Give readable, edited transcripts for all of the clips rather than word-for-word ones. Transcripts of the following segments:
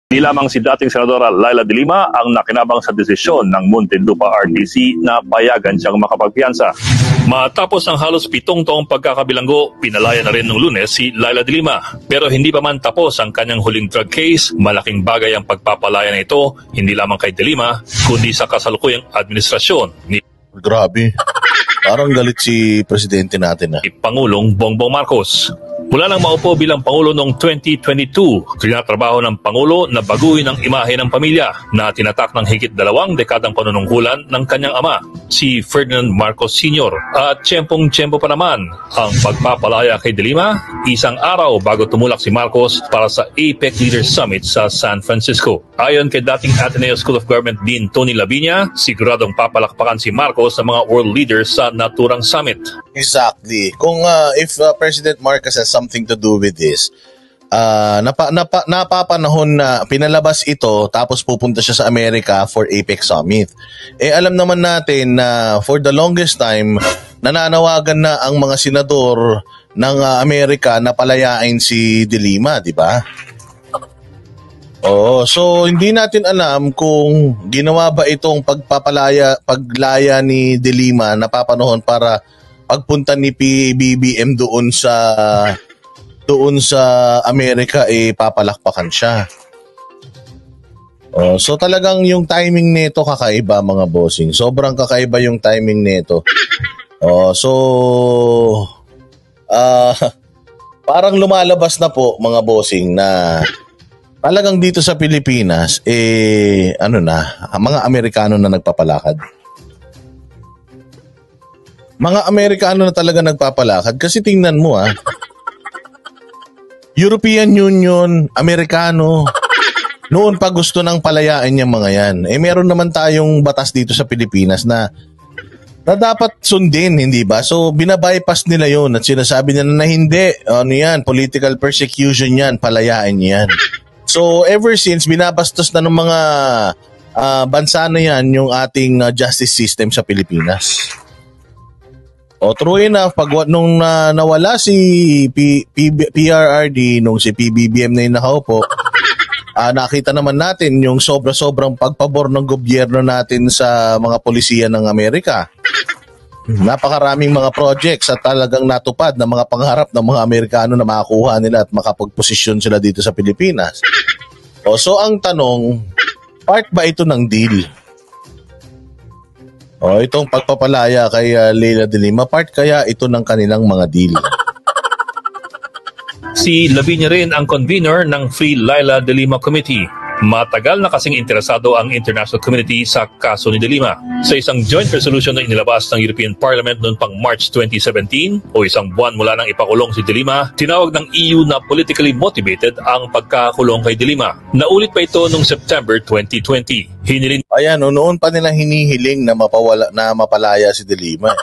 Di lamang si dating Senadora Leila de Lima ang nakinabang sa desisyon ng Muntinlupa RTC na payagan siyang makapagpiyansa. Matapos ang halos 7 taong pagkakabilanggo, pinalaya na rin noong Lunes si Leila de Lima. Pero hindi pa man tapos ang kanyang huling drug case, malaking bagay ang pagpapalaya na ito, hindi lamang kay de Lima, kundi sa kasalukuyang administrasyon ni Grabe. Parang galit si presidente natin Pangulong Bongbong Marcos. Mula nang maupo bilang Pangulo noong 2022, tinatrabaho ng Pangulo na baguhin ang imahe ng pamilya na tinatak ng higit 2 dekadang panunungkulan ng kanyang ama, si Ferdinand Marcos Sr. At tiyempong-tiyempo pa naman ang pagpapalaya kay de Lima, isang araw bago tumulak si Marcos para sa APEC Leaders Summit sa San Francisco. Ayon kay dating Ateneo School of Government Dean Tony Lavinia, siguradong papalakpakan si Marcos sa mga world leaders sa naturang summit. Exactly. Kung if President Marcos has something to do with this, napapanahon na pinalabas ito tapos pupunta siya sa Amerika for APEC Summit. Alam naman natin na for the longest time, nananawagan na ang mga senador ng Amerika na palayain si de Lima, di ba? So hindi natin alam kung ginawa ba itong paglaya ni de Lima na papanahon para pagpunta ni PBBM doon sa Amerika papalakpakan siya. So talagang yung timing nito kakaiba, mga bossing. Sobrang kakaiba yung timing nito. Parang lumalabas na po, mga bossing, na talagang dito sa Pilipinas mga Amerikano na nagpapalakad. Mga Amerikano na talaga nagpapalakad kasi tingnan mo European Union, Amerikano, noon pa gusto nang palayain yung mga yan. Meron naman tayong batas dito sa Pilipinas na dapat sundin, hindi ba? So binabypass nila yun at sinasabi nila na hindi, political persecution yan, palayain yan. So ever since, binabastos na ng mga bansa na yan yung ating justice system sa Pilipinas. True enough, nung nawala si PRRD, nung si PBBM na yung nakaupo, nakita naman natin yung sobrang pagpabor ng gobyerno natin sa mga polisiya ng Amerika. Napakaraming mga projects at talagang natupad na mga pangarap ng mga Amerikano na makakuha nila at makapagposisyon sila dito sa Pilipinas. So ang tanong, part ba ito ng deal? Itong pagpapalaya kay Leila de Lima, part kaya ito ng kanilang mga deal? Si Lavinia rin ang convener ng Free Leila de Lima Committee. Matagal na kasing interesado ang international community sa kaso ni de Lima. Sa isang joint resolution na inilabas ng European Parliament noong pang March 2017 o isang buwan mula nang ipakulong si de Lima, tinawag ng EU na politically motivated ang pagkakulong kay de Lima. Naulit pa ito noong September 2020. Noon pa nila hinihiling na mapalaya si de Lima.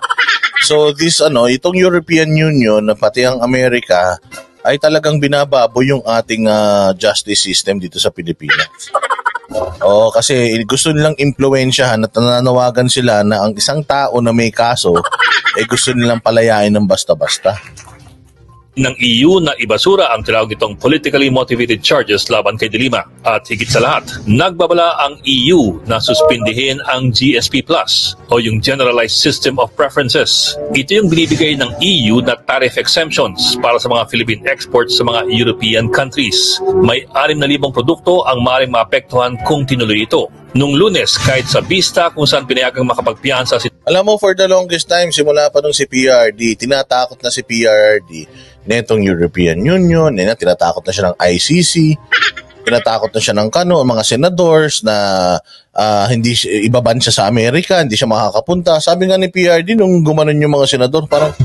So itong European Union pati ang Amerika ay talagang binababo yung ating justice system dito sa Pilipinas. Kasi gusto nilang impluwensyahan at nananawagan sila na ang isang tao na may kaso gusto nilang palayain ng basta-basta. Ng EU na ibasura ang tinawag itong politically motivated charges laban kay de Lima. At higit sa lahat, nagbabala ang EU na suspindihin ang GSP Plus o yung Generalized System of Preferences. Ito yung binibigay ng EU na tariff exemptions para sa mga Philippine exports sa mga European countries. May 6,000 produkto ang maaaring maapektuhan kung tinuloy ito. Nung Lunes, kahit sa Vista kung saan pinayagang makapagpiyansa si... Alam mo, for the longest time, simula pa nung si PRD, tinatakot na si PRD netong European Union, tinatakot na siya ng ICC, tinatakot na siya ng mga senadors na hindi ibaban siya sa Amerika, hindi siya makakapunta. Sabi nga ni PRD nung gumanon yung mga senador, parang,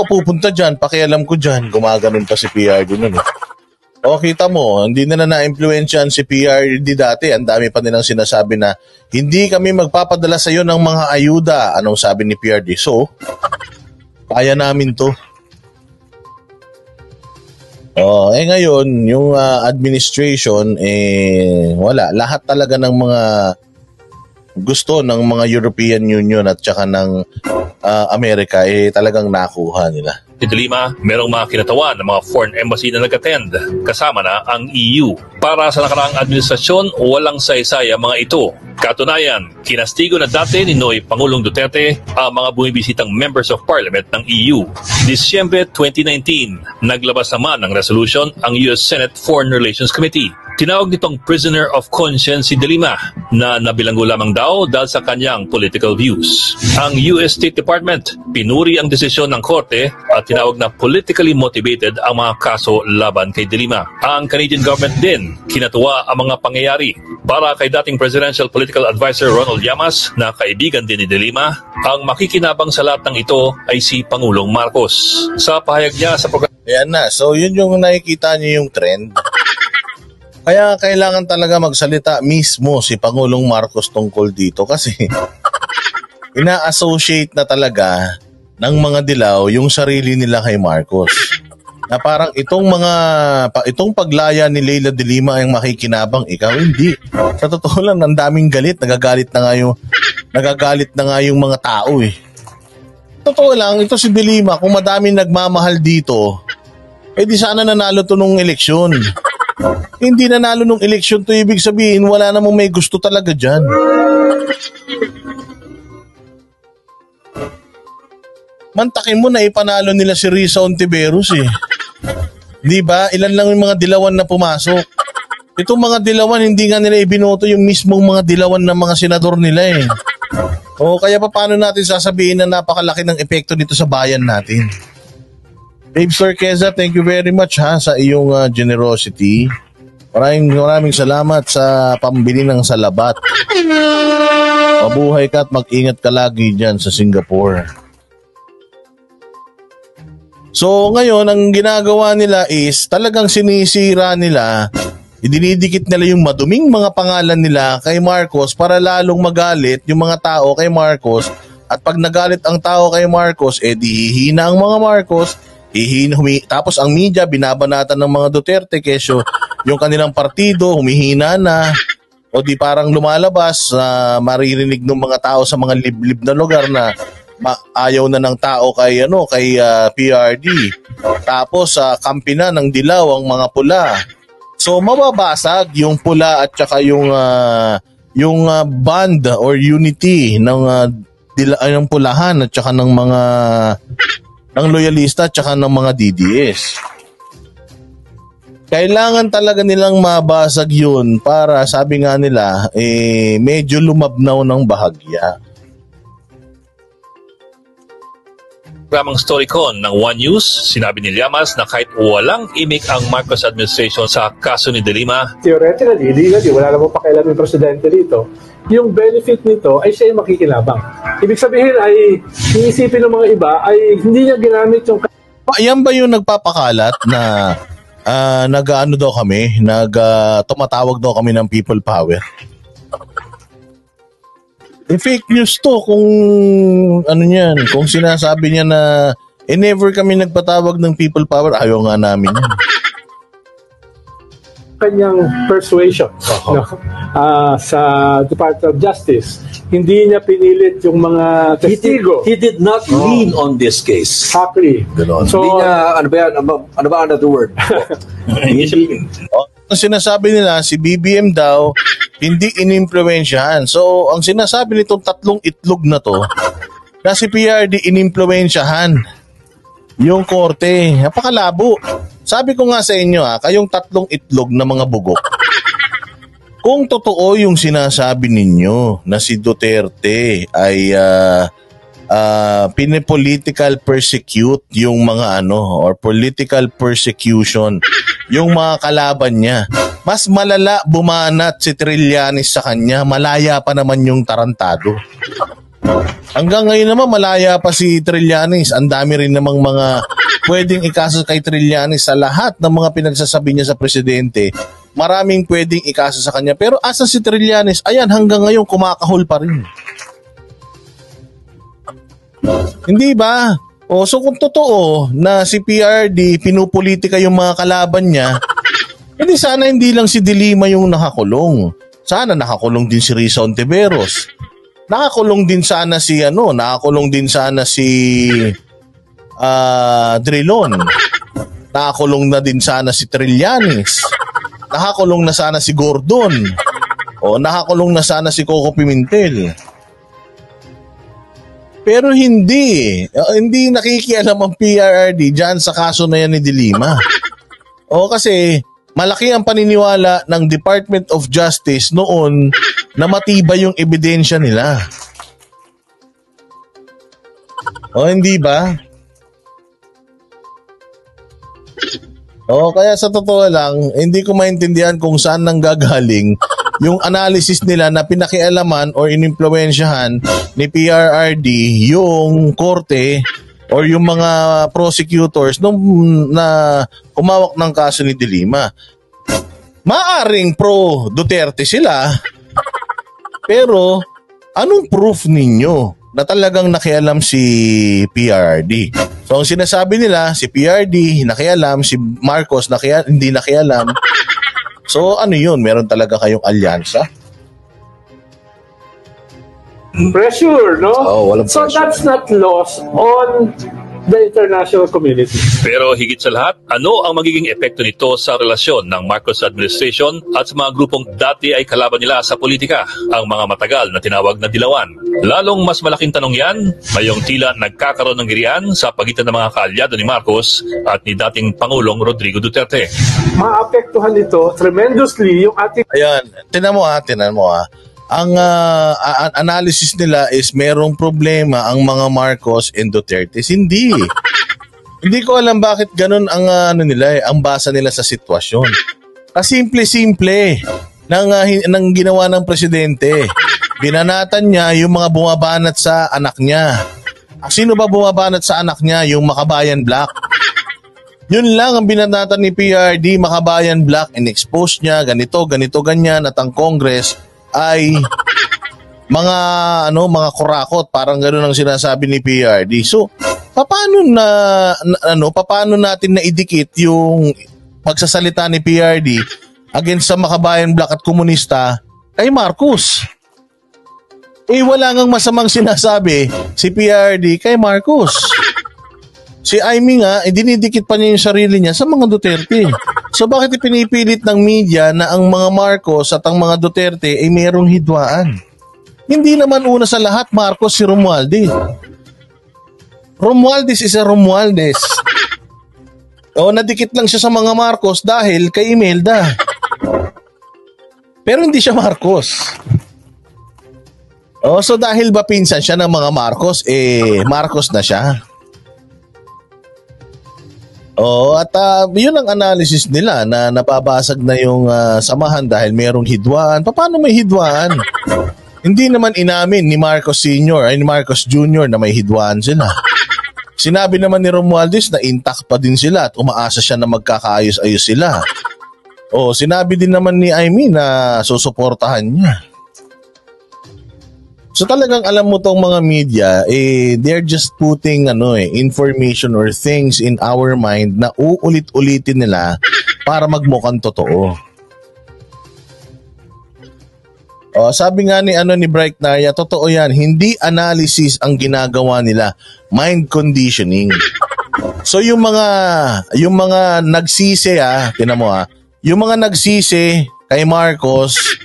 pupunta dyan, pakialam ko dyan. Gumaganon pa si PRD nun. Kita mo, hindi na na-influensyahan si PRD dati. Ang dami pa nilang sinasabi na hindi kami magpapadala sa iyo ng mga ayuda. Anong sabi ni PRD? So, kaya namin to. Ngayon, yung administration, wala. Lahat talaga ng mga gusto ng mga European Union at saka ng Amerika, talagang nakuha nila. Si de Lima, merong mga kinatawan ng mga foreign embassy na nag-attend, kasama na ang EU. Para sa nakaraang administrasyon, walang saysay ang mga ito. Katunayan, kinastigo na dati ni Noy Pangulong Duterte ang mga bumibisitang members of parliament ng EU. Disyembre 2019, naglabas naman ng resolution ang US Senate Foreign Relations Committee. Tinawag nitong prisoner of conscience si De Lima na nabilanggo lamang daw dahil sa kanyang political views. Ang US State Department pinuri ang desisyon ng korte at tinawag na politically motivated ang mga kaso laban kay De Lima. Ang Canadian government din kinatuwa ang mga pangyayari. Para kay dating Presidential Political Advisor Ronald Llamas na kaibigan din ni De Lima, ang makikinabang sa lahat ng ito ay si Pangulong Marcos. Sa pahayag niya sa programa, Ayan na. So, yun yung nakikita niyo yung trend. Kaya kailangan talaga magsalita mismo si Pangulong Marcos tungkol dito kasi ina-associate na talaga ng mga dilaw yung sarili nila kay Marcos. Na parang itong paglaya ni Leila de Lima ang makikinabang, ikaw hindi. Sa totoo lang, ang daming galit, nagagalit na nga yung mga tao eh. Totoo lang, ito si de Lima, kung madaming nagmamahal dito, di sana nanalo to nung eleksyon. Hindi nanalo nung eleksyon to, ibig sabihin wala namang may gusto talaga dyan. Mantakin mo na ipanalo nila si Risa Ontiveros eh. Di ba? Ilan lang yung mga dilawan na pumasok. Itong mga dilawan, hindi nga nila ibinoto yung mismong mga dilawan ng mga senador nila eh. O kaya paano natin sasabihin na napakalaki ng epekto dito sa bayan natin? Babe Sir Keza, thank you very much sa iyong generosity. Maraming salamat sa pambili ng salabat. Mabuhay ka at mag-ingat ka lagi dyan sa Singapore. So ngayon, ang ginagawa nila is talagang sinisira nila, idinidikit nila yung maduming mga pangalan nila kay Marcos para lalong magalit yung mga tao kay Marcos. At pag nagalit ang tao kay Marcos, di hihina ang mga Marcos. Tapos ang media binabanatan ng mga Duterte kesyo yung kanilang partido humihina na o di parang lumalabas na maririnig ng mga tao sa mga liblib na lugar na ayaw na ng tao kay PRD. Tapos kampi na ng dilaw ang mga pula. So mababasag yung pula at saka yung band or unity ng pulahan at saka ng mga ng loyalista at saka ng mga DDS. Kailangan talaga nilang mabasag yun para sabi nga nila medyo lumabnaw ng bahagya. Programang Storycon ng One News, sinabi ni Llamas na kahit walang imik ang Marcos administration sa kaso ni De Lima, theoretically, legally, wala namang pakialam yung presidente dito. Yung benefit nito ay siya yung makikilabang. Ibig sabihin ay iisipin ng mga iba ay hindi niya ginamit yung... Ayan ba yung nagpapakalat na tumatawag daw kami ng people power? Fake news to kung kung sinasabi niya na never kami nagpatawag ng people power, ayaw nga namin yan. Kanyang persuasion sa Department of Justice, hindi niya pinilit yung mga testigo. He did not lean on this case. Exactly. So, hindi niya, ano ba another word? Ang sinasabi nila, si BBM daw, hindi inimpluwensyahan. So, ang sinasabi nitong tatlong itlog na to, na si PRD inimpluwensyahan yung korte. Napakalabo. Sabi ko nga sa inyo, kayong tatlong itlog na mga bugok, kung totoo yung sinasabi ninyo na si Duterte ay pinipolitical persecute yung mga or political persecution yung mga kalaban niya, mas malala bumanat si Trillanes sa kanya, malaya pa naman yung tarantado. Hanggang ngayon naman malaya pa si Trillanes. Ang dami rin namang mga pwedeng ikaso kay Trillanes sa lahat ng mga pinagsasabi niya sa presidente. Maraming pwedeng ikaso sa kanya. Pero asa si Trillanes? Ayan, hanggang ngayon kumakahol pa rin. Hindi ba? So kung totoo na si PRD pinupolitika yung mga kalaban niya, hindi sana hindi lang si De Lima yung nakakulong. Sana nakakulong din si Risa Ontiveros. Nakakulong din sana si Drilon. Nakakulong na din sana si Trillanes. nakakulong na sana si Gordon. O nakakulong na sana si Coco Pimentel. Pero hindi. Hindi nakikialam ang PRRD dyan sa kaso na yan ni De Lima. O kasi malaki ang paniniwala ng Department of Justice noon na matibay yung ebidensya nila. O hindi ba? O kaya sa totoo lang, hindi ko maintindihan kung saan nanggagaling yung analysis nila na pinakialaman or inimpluwensyahan ni PRRD yung korte or yung mga prosecutors nung na humawak ng kaso ni De Lima. Maaring pro Duterte sila, pero anong proof ninyo na talagang nakialam si PRRD? So ang sinasabi nila, si PRD nakialam, si Marcos hindi nakialam. So ano yun? Meron talaga kayong alyansa? Pressure, no? Walang so pressure. that's not lost on the international community. Pero higit sa lahat, ano ang magiging epekto nito sa relasyon ng Marcos administration at sa mga grupong dati ay kalaban nila sa politika, ang mga matagal na tinawag na dilawan? Lalong mas malaking tanong yan, ngayong tila nagkakaroon ng girian sa pagitan ng mga kaalyado ni Marcos at ni dating Pangulong Rodrigo Duterte. Maapektuhan nito tremendously yung ating... Ayan, tinan mo. Ang analysis nila is merong problema ang mga Marcos and Duterte. Hindi. Hindi ko alam bakit ganun ang ang basa nila sa sitwasyon. Kasimple-simple ng ginawa ng presidente. Binanatan niya yung mga bumabanat sa anak niya. Sino ba bumabanat sa anak niya? Yung Makabayan Black. Yun lang ang binanatan ni PRD, Makabayan Black, in-expose niya, ganito, ganyan, at ang Congress ay mga kurakot, parang ganoon ang sinasabi ni PRD. So, paano natin naidikit yung pagsasalita ni PRD against sa Makabayan Black at komunista kay Marcos? Wala ngang masamang sinasabi si PRD kay Marcos. Si Amy nga, dinidikit pa niya yung sarili niya sa mga Duterte. So bakit ipinipilit ng media na ang mga Marcos at ang mga Duterte ay mayroong hidwaan? Hindi naman una sa lahat Marcos si Romualdez. Romualdez is a Romualdez. Nadikit lang siya sa mga Marcos dahil kay Imelda. Pero hindi siya Marcos. So dahil ba pinsan siya ng mga Marcos, Marcos na siya. At yun ang analysis nila na napabasag na yung samahan dahil mayroong hidwaan. Paano may hidwaan? Hindi naman inamin ni Marcos Sr. ay ni Marcos Jr. na may hidwaan sila. Sinabi naman ni Romualdez na intact pa din sila at umaasa siya na magkakaayos-ayos sila. Sinabi din naman ni Amy na susuportahan niya. So talagang alam mo tong mga media, they're just putting information or things in our mind na uulit-ulitin nila para magmukhang totoo. Sabi nga ni Bright Naya, totoo yan, hindi analysis ang ginagawa nila, mind conditioning. So yung mga nagsisi tinan mo yung mga nagsisi kay Marcos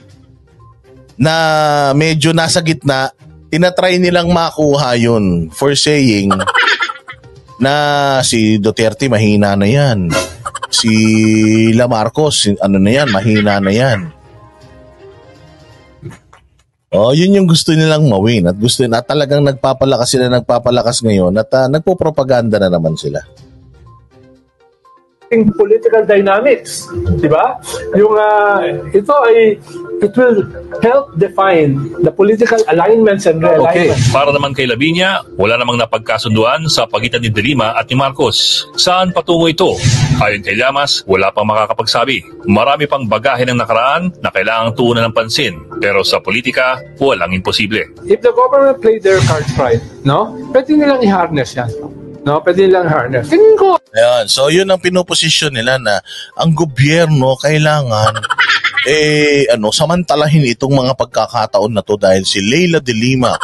na medyo nasa gitna, tinatry nilang makuha yun for saying na si Duterte mahina na yan. Si La Marcos, mahina na yan. Yun yung gusto nilang mawin at talagang nagpapalakas ngayon at nagpo-propaganda na naman sila. Political dynamics, di ba? Yung it will help define the political alignments and realignments. Para naman kay Lavinia, wala namang napagkasunduan sa pagitan ni De Lima at ni Marcos. Saan patungo ito? Ayon kay Llamas, wala pang makakapagsabi. Marami pang bagahe ng nakaraan na kailangang tuunan ng pansin. Pero sa politika, walang imposible. If the government play their cards right, pwede nilang i-harness yan. Pwede nilang harness. Tingin ko. Ayan, so yun ang pinoposisyon nila na ang gobyerno kailangan samantalahin itong mga pagkakataon na to dahil si Leila de Lima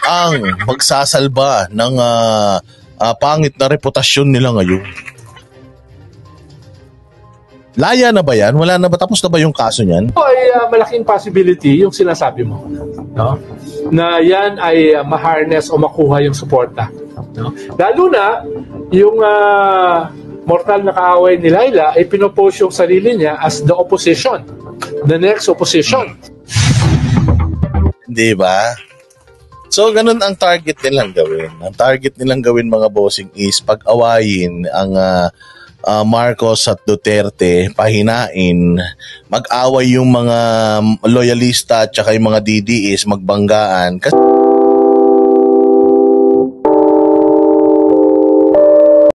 ang magsasalba ng pangit na reputasyon nila ngayon. Laya na ba yan? Wala na ba? Tapos na ba yung kaso niyan? Ito ay malaking possibility yung sinasabi mo. No? Na yan ay ma-harness o makuha yung suporta. No? Lalo na, yung mortal na kaaway ni Laila ay pinopose yung sarili niya as the opposition. The next opposition. Di ba? So, ganun ang target nilang gawin. Ang target nilang gawin, mga bossing, is pag-awayin ang Marcos at Duterte, pahinain, mag-away yung mga loyalista at saka yung mga DDS, magbanggaan. Kasi